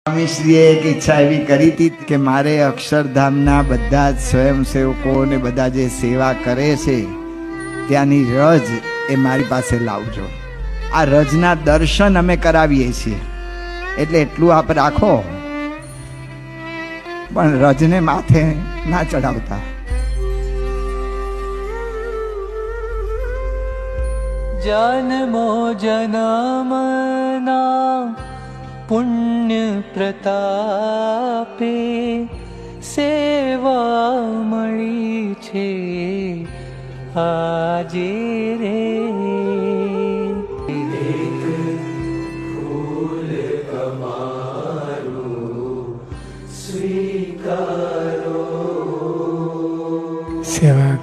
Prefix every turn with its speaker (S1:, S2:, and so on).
S1: સ્વામીશ્રીએ એક ઈચ્છા એવી કરી હતી કે મારે અક્ષરધામના બધા જ સ્વયંસેવકો ને બધા જે સેવા કરે છે ત્યાંની રજ એ મારી પાસે લાવજો. આ રજના દર્શન અમે કરાવીએ છીએ એટલે એટલું આપ રાખો, પણ રજને માથે ના ચડાવતા.
S2: જન્મો જન્મના પુણ્ય પ્રતાપે સેવા મળી છે આજે રે. ફૂલ અમારું સ્વીકારો.
S3: સેવા